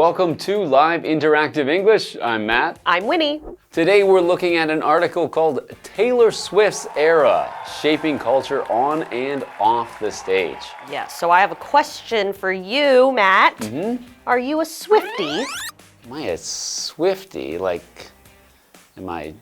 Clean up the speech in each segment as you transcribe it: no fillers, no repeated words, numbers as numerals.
Welcome to Live Interactive English. I'm Matt. I'm Winnie. Today we're looking at an article called Taylor Swift's Era, Shaping Culture on and Off the Stage. Yes, so I have a question for you, Matt. Are you a Swiftie? Am I a Swiftie? Like, am I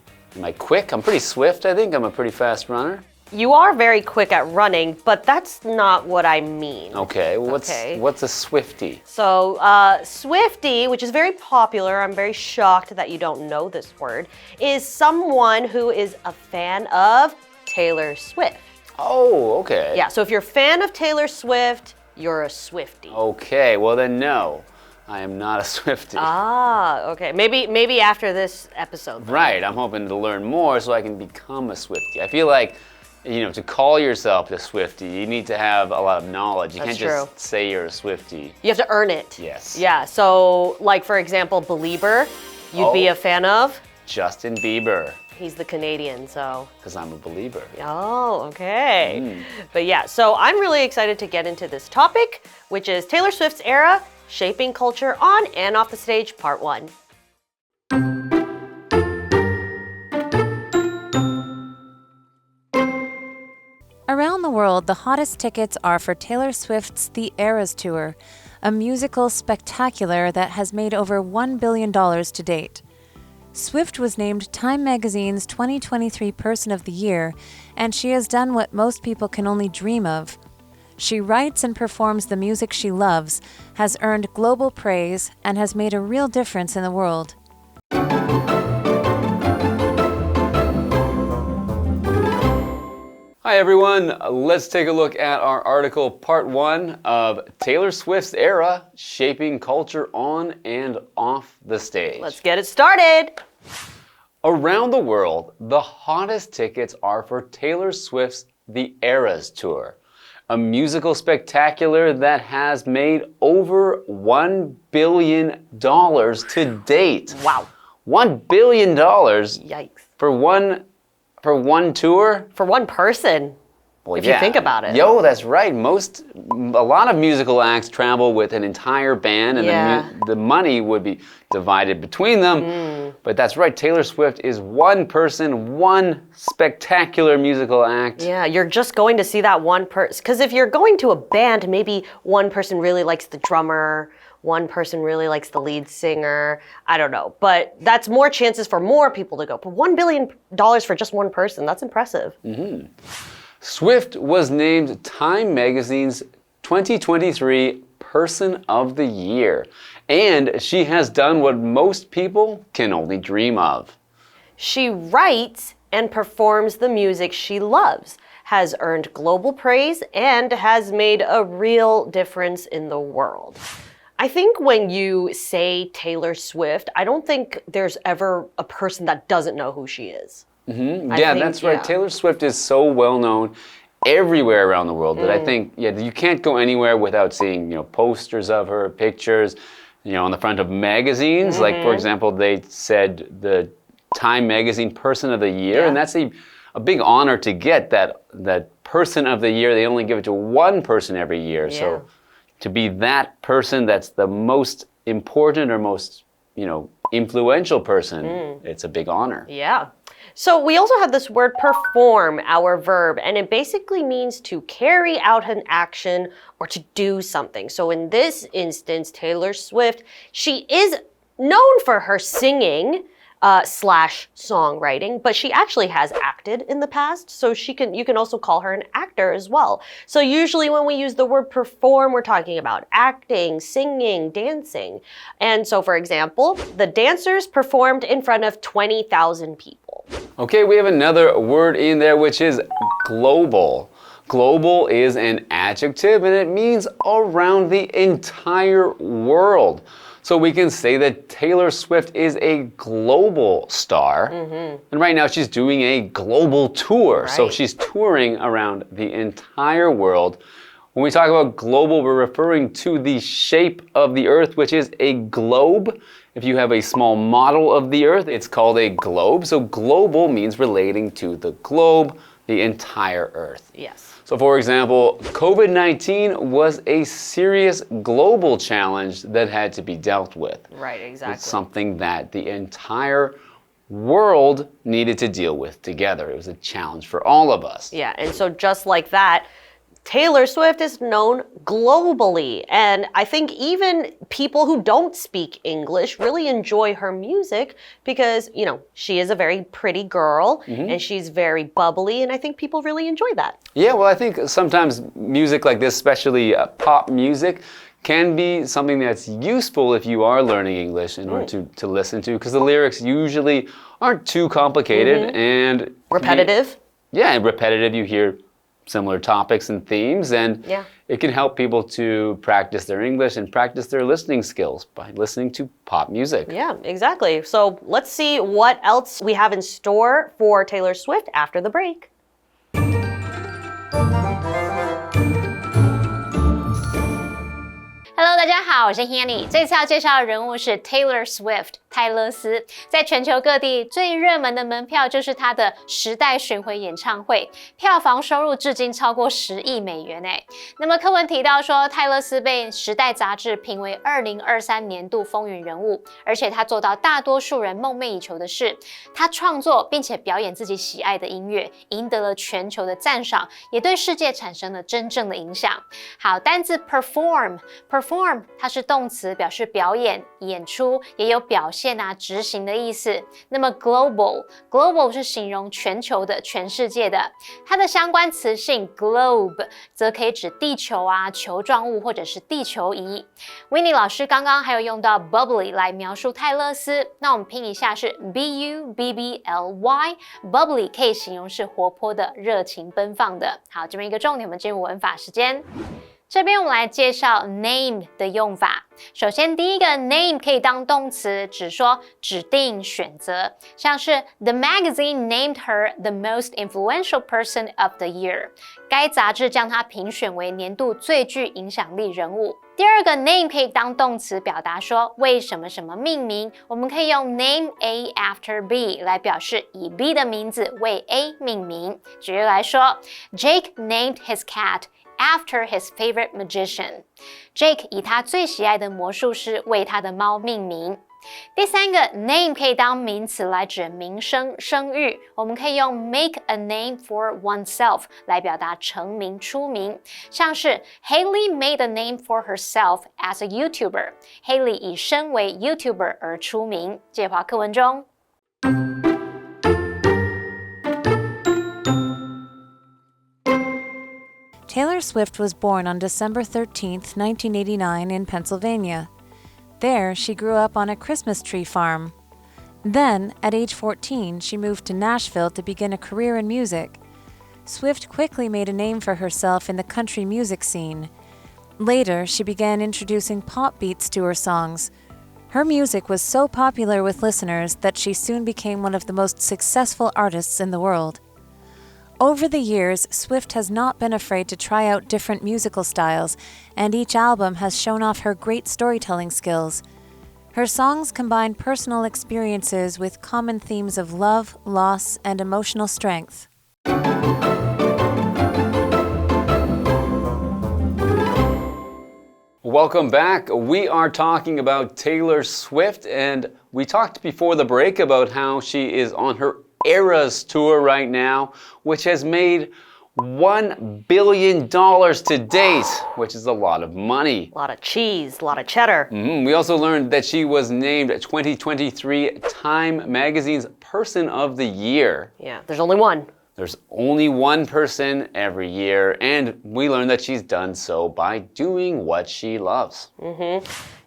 quick? I'm pretty swift, I think. I'm a pretty fast runner. You are very quick at running, but that's not what I mean. Okay, well, what's a Swiftie? So, Swiftie, which is very popular, I'm very shocked that you don't know this word, is someone who is a fan of Taylor Swift. Oh, okay. Yeah, so if you're a fan of Taylor Swift, you're a Swiftie. Okay, well then no, I am not a Swiftie. Ah, okay. Maybe after this episode. Right, I'm hoping to learn more so I can become a Swiftie. I feel like, you know, to call yourself a Swiftie, you need to have a lot of knowledge. You can't just say you're a Swiftie. You have to earn it. Yes. Yeah, so like for example, Belieber, you'd be a fan of? Justin Bieber. He's the Canadian, so. Because I'm a believer. Oh, okay. But yeah, so I'm really excited to get into this topic, which is Taylor Swift's Era, Shaping Culture on and Off the Stage, Part 1. Around the world, the hottest tickets are for Taylor Swift's The Eras Tour, a musical spectacular that has made over $1 billion to date. Swift was named Time Magazine's 2023 Person of the Year, and she has done what most people can only dream of. She writes and performs the music she loves, has earned global praise, and has made a real difference in the world. Hi everyone, let's take a look at our article part 1 of Taylor Swift's Era, Shaping Culture on and Off the Stage. Let's get it started. Around the world, the hottest tickets are for Taylor Swift's The Eras Tour, a musical spectacular that has made over $1 billion to date. Wow. $1 billion Yikes. for one tour? For one person, if you think about it. Yo, that's right. A lot of musical acts travel with an entire band, and the money would be divided between them. But that's right, Taylor Swift is one person, one spectacular musical act. Yeah, you're just going to see that one person. Because if you're going to a band, maybe one person really likes the drummer, one person really likes the lead singer. I don't know. But that's more chances for more people to go. But $1 billion for just one person, that's impressive. Swift was named Time Magazine's 2023 Person of the Year. And she has done what most people can only dream of. She writes and performs the music she loves, has earned global praise, and has made a real difference in the world. I think when you say Taylor Swift, I don't think there's ever a person that doesn't know who she is. Yeah, that's right. Taylor Swift is so well known everywhere around the world that I think you can't go anywhere without seeing posters of her, pictures, on the front of magazines. Like for example, they said the Time Magazine Person of the Year, and that's a big honor to get that Person of the Year. They only give it to one person every year, so. To be that person that's the most important or most, influential person, it's a big honor. Yeah. So we also have this word perform, our verb, and it basically means to carry out an action or to do something. So in this instance, Taylor Swift, she is known for her singing slash songwriting, but she actually has acted in the past, so you can also call her an actor as well. So usually when we use the word perform, we're talking about acting, singing, dancing. And so for example, the dancers performed in front of 20,000 people. Okay, we have another word in there, which is global. Global is an adjective and it means around the entire world. So we can say that Taylor Swift is a global star. And right now she's doing a global tour. So she's touring around the entire world. When we talk about global, we're referring to the shape of the Earth, which is a globe. If you have a small model of the Earth, it's called a globe. So global means relating to the globe. the entire earth. Yes. So for example, COVID-19 was a serious global challenge that had to be dealt with. Right, exactly. It's something that the entire world needed to deal with together. It was a challenge for all of us. Yeah, and so just like that, Taylor Swift is known globally. And I think even people who don't speak English really enjoy her music because, you know, she is a very pretty girl and she's very bubbly. And I think people really enjoy that. Yeah, well, I think sometimes music like this, especially pop music, can be something that's useful if you are learning English in order to listen to, because the lyrics usually aren't too complicated and Repetitive. And repetitive. You hear similar topics and themes, and it can help people to practice their English and practice their listening skills by listening to pop music. Yeah, exactly. So let's see what else we have in store for Taylor Swift after the break. Hello， 大家好，我是 Hanny。这次要介绍的人物是 Taylor Swift 泰勒丝。在全球各地最热门的门票就是她的时代巡回演唱会，票房收入至今超过10亿美元诶。那么课文提到说，泰勒丝被《时代》杂志评为2023年度风云人物，而且她做到大多数人梦寐以求的事，她创作并且表演自己喜爱的音乐，赢得了全球的赞赏，也对世界产生了真正的影响。好，单字 perform 它是动词，表示表演、演出，也有表现啊、执行的意思。那么 global 是形容全球的、全世界的。它的相关词性 globe 则可以指地球啊、球状物或者是地球仪。Winnie 老师刚刚还有用到 bubbly 来描述泰勒丝，那我们拼一下是 bubbly，bubbly 可以形容是活泼的、热情奔放的。好，这边一个重点，我们进入文法时间。这边我们来介绍 name 的用法。首先，第一个 name 可以当动词，指说指定、选择，像是 The magazine named her the most influential person of the year。该杂志将她评选为年度最具影响力人物。第二个 name 可以当动词，表达说为什么什么命名，我们可以用 name A after B 来表示以 B 的名字为 A 命名。举例来说 ，Jake named his cat after his favorite magician. Jake 以他最喜爱的魔术师为他的猫命名。第三个 name 可以当名词来指名声、声誉，我们可以用 make a name for oneself 来表达成名、出名，像是 Haley made a name for herself as a YouTuber. Haley 以身为 YouTuber 而出名。介绍课文中。Taylor Swift was born on December 13th, 1989 in Pennsylvania. There, she grew up on a Christmas tree farm. Then, at age 14, she moved to Nashville to begin a career in music. Swift quickly made a name for herself in the country music scene. Later, she began introducing pop beats to her songs. Her music was so popular with listeners that she soon became one of the most successful artists in the world. Over the years, Swift has not been afraid to try out different musical styles, and each album has shown off her great storytelling skills. Her songs combine personal experiences with common themes of love, loss, and emotional strength. Welcome back. We are talking about Taylor Swift, and we talked before the break about how she is on her Eras tour right now, which has made $1 billion to date, which is a lot of money. A lot of cheese, a lot of cheddar. We also learned that she was named 2023 Time Magazine's Person of the Year. Yeah, there's only one. There's only one person every year, and we learned that she's done so by doing what she loves.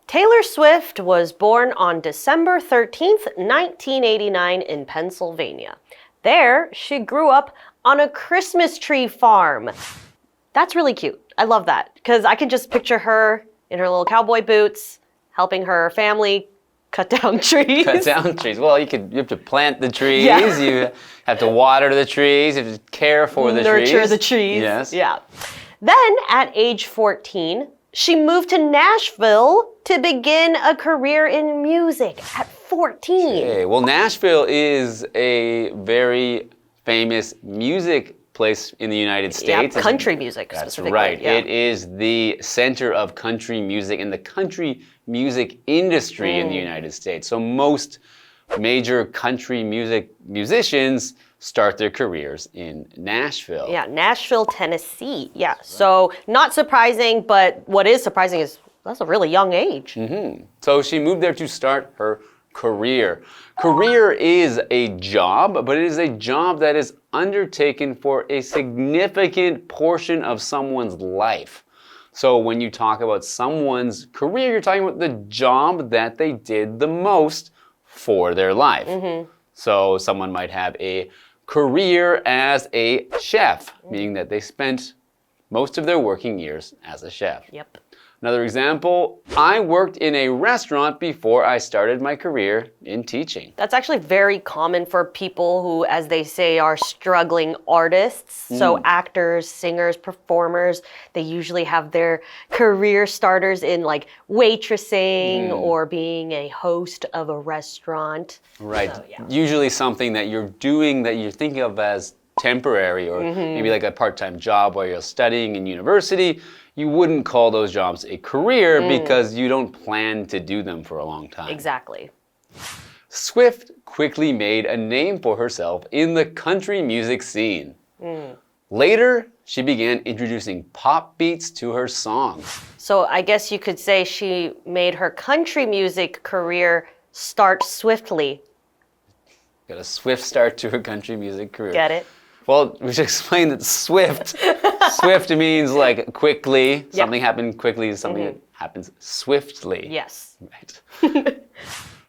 Taylor Swift was born on December 13th, 1989 in Pennsylvania. There, she grew up on a Christmas tree farm. That's really cute. I love that because I can just picture her in her little cowboy boots, helping her family cut down trees. Cut down trees. Well, you have to plant the trees. Yeah. You have to water the trees. You have to care for the trees. Nurture the trees. Yes. Yeah. Then, at age 14, she moved to Nashville to begin a career in music at 14. Okay. Well, Nashville is a very famous music place in the United States. Yeah, country music That's specifically. right. Yeah. It is the center of country music and the country music industry in the United States. So most major country musicians start their careers in Nashville. Yeah, Nashville, Tennessee. Yeah, so not surprising, but what is surprising is that's a really young age. So she moved there to start her career. Career is a job, but it is a job that is undertaken for a significant portion of someone's life. So when you talk about someone's career, you're talking about the job that they did the most for their life. So someone might have a career as a chef, meaning that they spent most of their working years as a chef. Yep. Another example, I worked in a restaurant before I started my career in teaching. That's actually very common for people who, as they say, are struggling artists. So actors, singers, performers, they usually have their career starters in like waitressing or being a host of a restaurant. Right. So, yeah. Usually something that you're doing that you're thinking of as temporary or maybe like a part-time job while you're studying in university. You wouldn't call those jobs a career because you don't plan to do them for a long time. Exactly. Swift quickly made a name for herself in the country music scene. Later, she began introducing pop beats to her songs. So I guess you could say she made her country music career start swiftly. Got a swift start to her country music career. Get it? Well, we should explain that swift means like quickly. Something happened quickly, something that happens swiftly. Yes. Right.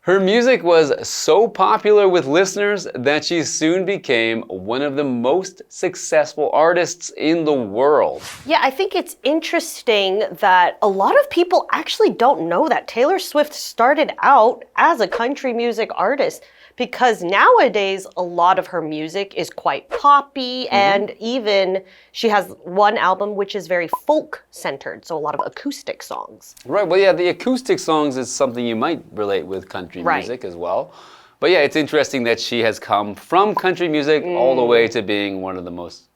Her music was so popular with listeners that she soon became one of the most successful artists in the world. Yeah, I think it's interesting that a lot of people actually don't know that Taylor Swift started out as a country music artist. Because nowadays, a lot of her music is quite poppy, and even she has one album which is very folk-centered, so a lot of acoustic songs. Right, well, yeah, the acoustic songs is something you might relate with country music as well. But yeah, it's interesting that she has come from country music all the way to being one of the most,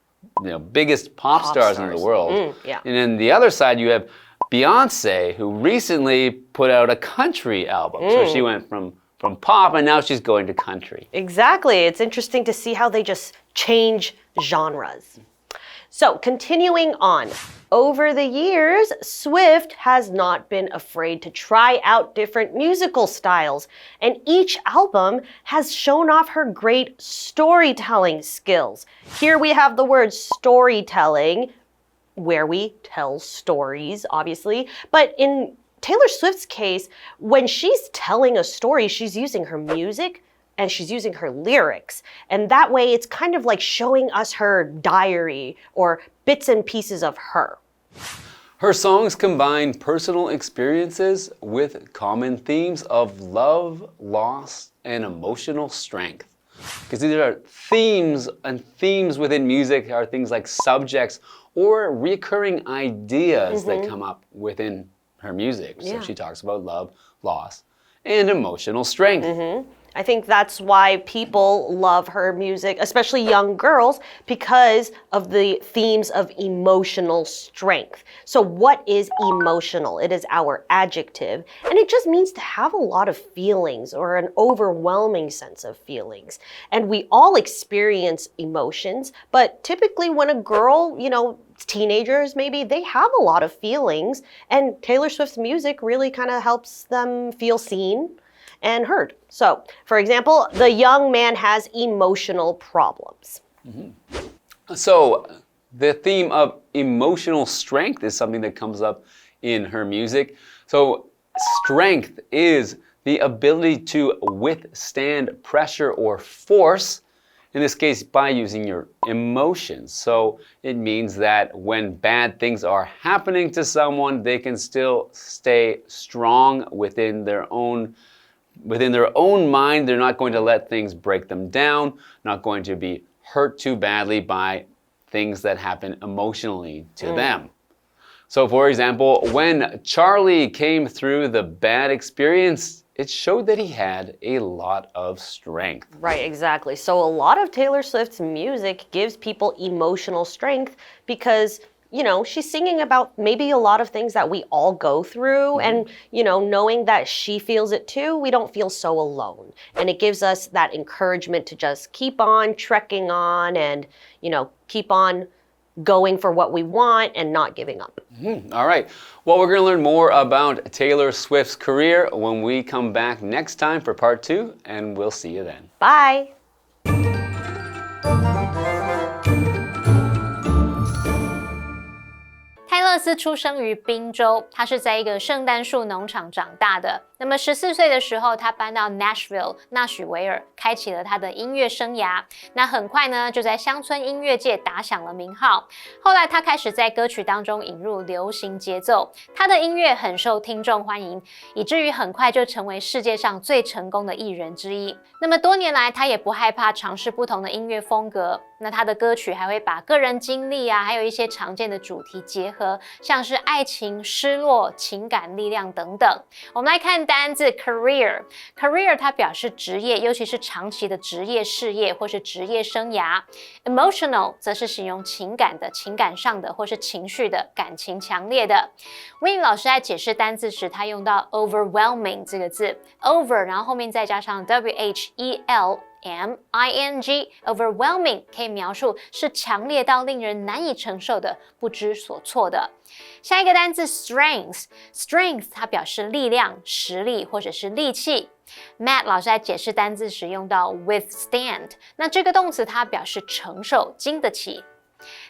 biggest pop stars in the world. Yeah. And then the other side, you have Beyonce, who recently put out a country album. So she went from pop, and now she's going to country. Exactly. It's interesting to see how they just change genres. So, continuing on. Over the years, Swift has not been afraid to try out different musical styles, and each album has shown off her great storytelling skills. Here we have the word storytelling, where we tell stories, obviously, but in Taylor Swift's case, when she's telling a story, she's using her music and she's using her lyrics. And that way, it's kind of like showing us her diary or bits and pieces of her. Her songs combine personal experiences with common themes of love, loss, and emotional strength. Because these are themes, and themes within music are things like subjects or recurring ideas that come up within her music. So she talks about love, loss, and emotional strength. I think that's why people love her music, especially young girls, because of the themes of emotional strength. So what is emotional? It is our adjective, and it just means to have a lot of feelings or an overwhelming sense of feelings. And we all experience emotions, but typically when a girl, teenagers maybe, they have a lot of feelings, and Taylor Swift's music really kind of helps them feel seen and heard. So, for example, the young man has emotional problems. So, the theme of emotional strength is something that comes up in her music. So, strength is the ability to withstand pressure or force, in this case, by using your emotions. So, it means that when bad things are happening to someone, they can still stay strong within their own mind. They're not going to let things break them down, not going to be hurt too badly by things that happen emotionally to them. So for example, when Charlie came through the bad experience it showed that he had a lot of strength. Right, exactly. So a lot of Taylor Swift's music gives people emotional strength because, you know, she's singing about maybe a lot of things that we all go through. And, you know, knowing that she feels it too, we don't feel so alone. And it gives us that encouragement to just keep on trekking on and, you know, keep on going for what we want and not giving up. All right. Well, we're going to learn more about Taylor Swift's career when we come back next time for part 2, and we'll see you then. Bye. 泰勒丝出生于宾州，他是在一个圣诞树农场长大的。那么14岁的时候，他搬到 Nashville 纳许维尔，开启了他的音乐生涯。那很快呢，就在乡村音乐界打响了名号。后来他开始在歌曲当中引入流行节奏，他的音乐很受听众欢迎，以至于很快就成为世界上最成功的艺人之一。那么多年来，他也不害怕尝试不同的音乐风格。那他的歌曲还会把个人经历啊，还有一些常见的主题结合，像是爱情、失落、情感、力量等等。我们来看单字 career 它表示职业，尤其是长期的职业事业或是职业生涯。emotional 则是形容情感的、情感上的或是情绪的、感情强烈的。Winnie 老师在解释单字时，他用到 overwhelming 这个字 ，over 然后后面再加上 WHELMING，overwhelming 可以描述是强烈到令人难以承受的、不知所措的。下一个单字 strength 它表示力量、实力或者是力气。Matt 老师在解释单字时用到 withstand， 那这个动词它表示承受、经得起。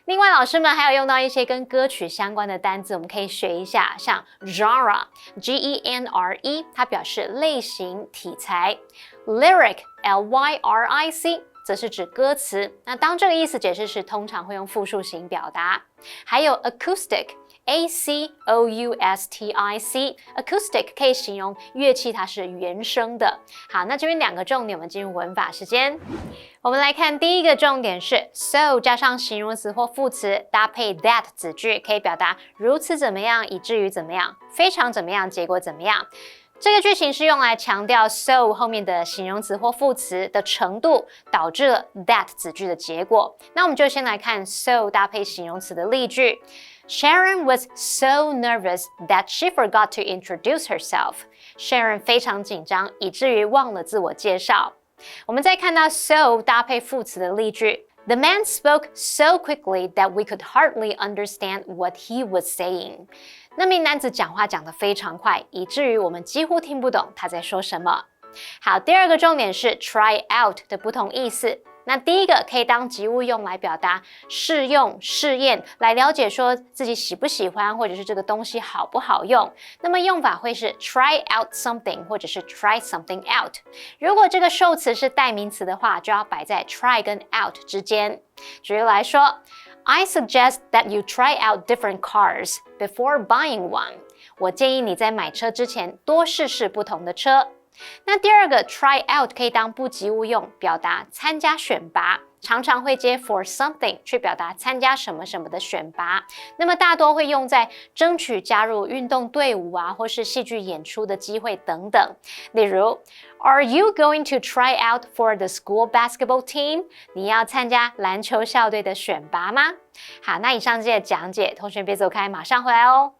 另外，老师们还有用到一些跟歌曲相关的单字，我们可以学一下，像 genre，G-E-N-R-E， 它表示类型、题材。lyric，L-Y-R-I-C， 则是指歌词。那当这个意思解释时，通常会用复数型表达。还有 acoustic，A-C-O-U-S-T-I-C，acoustic 可以形容乐器它是原声的。好，那这边两个重点，我们进入文法时间。我们来看第一个重点是 so 加上形容词或副词搭配 that 子句，可以表达如此怎么样，以至于怎么样，非常怎么样，结果怎么样。这个句型是用来强调 so 后面的形容词或副词的程度导致了 that 子句的结果。那我们就先来看 so 搭配形容词的例句。Sharon was so nervous that she forgot to introduce herself. Sharon 非常紧张，以至于忘了自我介绍。我们再看到 so 搭配副词的例句。The man spoke so quickly that we could hardly understand what he was saying. 那名男子讲话讲得非常快，以至于我们几乎听不懂他在说什么。好，第二个重点是 try out 的不同意思。那第一个可以当及物用来表达试用、试验，来了解说自己喜不喜欢，或者是这个东西好不好用。那么用法会是 try out something 或者是 try something out。如果这个受词是代名词的话，就要摆在 try 跟 out 之间。举例来说 I suggest that you try out different cars before buying one. 我建议你在买车之前多试试不同的车。那第二个 try out 可以当不及物用，表达参加选拔，常常会接 for something 去表达参加什么什么的选拔。那么大多会用在争取加入运动队伍啊，或是戏剧演出的机会等等。例如 Are you going to try out for the school basketball team? 你要参加篮球校队的选拔吗？好，那以上这些讲解，同学别走开，马上回来哦。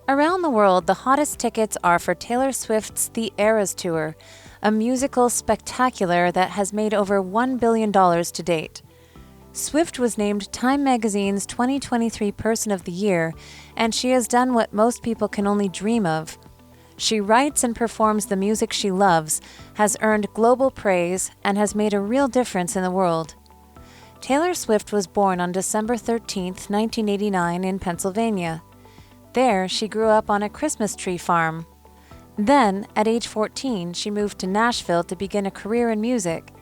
Around the world, the hottest tickets are for Taylor Swift's The Eras Tour, a musical spectacular that has made over $1 billion to date. Swift was named Time Magazine's 2023 Person of the Year, and she has done what most people can only dream of. She writes and performs the music she loves, has earned global praise, and has made a real difference in the world. Taylor Swift was born on December 13, 1989 in Pennsylvania. There, she grew up on a Christmas tree farm. Then, at age 14, she moved to Nashville to begin a career in music.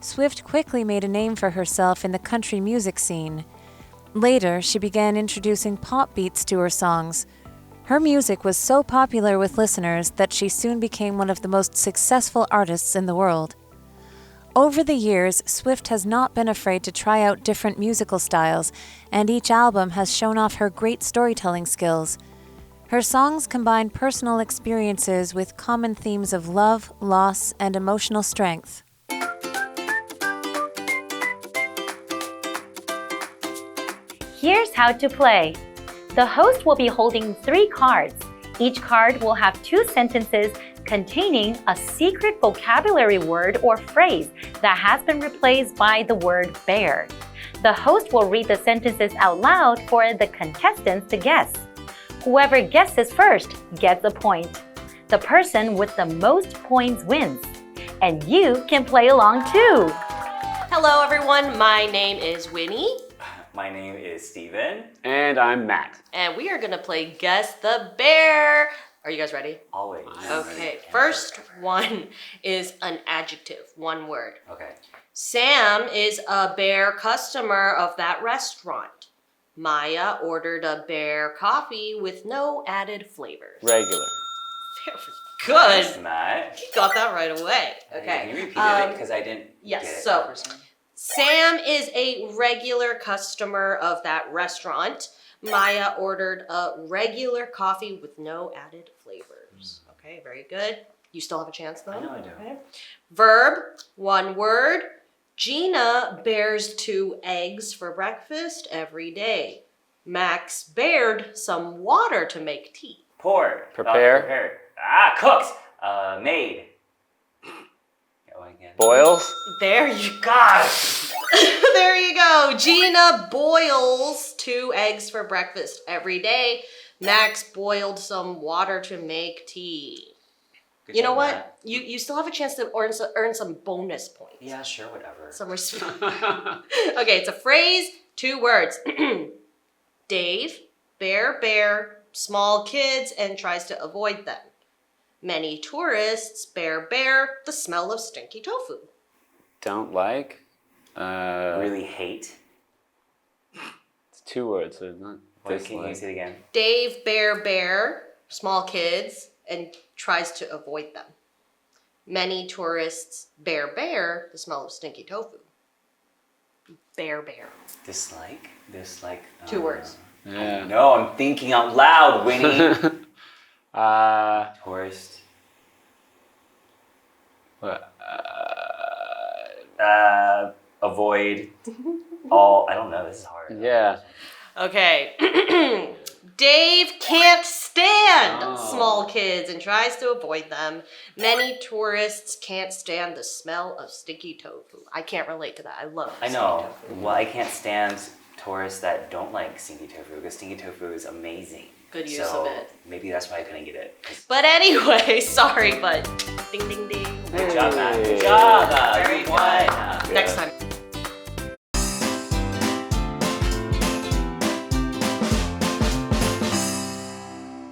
Swift quickly made a name for herself in the country music scene. Later, she began introducing pop beats to her songs. Her music was so popular with listeners that she soon became one of the most successful artists in the world. Over the years, Swift has not been afraid to try out different musical styles, and each album has shown off her great storytelling skills. Her songs combine personal experiences with common themes of love, loss, and emotional strength. Here's how to play. The host will be holding 3 cards. Each card will have 2 sentences containing a secret vocabulary word or phrase that has been replaced by the word bear. The host will read the sentences out loud for the contestants to guess. Whoever guesses first gets a point. The person with the most points wins. And you can play along too. Hello everyone, my name is Winnie. My name is Steven. And I'm Matt. And we are gonna play Guess the Bear. Are you guys ready? Always. Okay, first one is an adjective, one word. Okay. Sam is a bear customer of that restaurant. Maya ordered a bear coffee with no added flavors. Regular. Good. Nice, Matt. You got that right away. Okay. Can you repeat it? Because I didn't yes, get it so- the first time. Sam is a regular customer of that restaurant. Maya ordered a regular coffee with no added flavors. Okay, very good. You still have a chance though? I know I do. Okay. Verb, one word. Gina bears 2 eggs for breakfast every day. Max bared some water to make tea. Pour. Prepare. Prepared. Cooked. Made. Go again. Boils. There you go. There you go. Gina boils 2 eggs for breakfast every day. Max boiled some water to make tea. Good You know job, what? Matt. You still have a chance to earn some bonus points. Yeah, sure, whatever. Some respect. Okay, it's a phrase, 2 words. Dave, bear, small kids, and tries to avoid them. Many tourists bear the smell of stinky tofu. Don't like. Really hate. It's 2 words, so it's not What, can you dislike. say it again? Dave, bear, small kids, and tries to avoid them. Many tourists bear the smell of stinky tofu. Bear. Dislike? 2 words. Yeah. No, I'm thinking out loud, Winnie. Tourist. What? Avoid. All. I don't know. This is hard. Yeah. Okay. Dave can't stand Oh. small kids and tries to avoid them. Many tourists can't stand the smell of stinky tofu. I can't relate to that. I love I stinky know. tofu. Well, I can't stand tourists that don't like stinky tofu because stinky tofu is amazing. Good use so of it. Maybe that's why I couldn't get it. But anyway, sorry, but ding ding ding. Good job, Matt.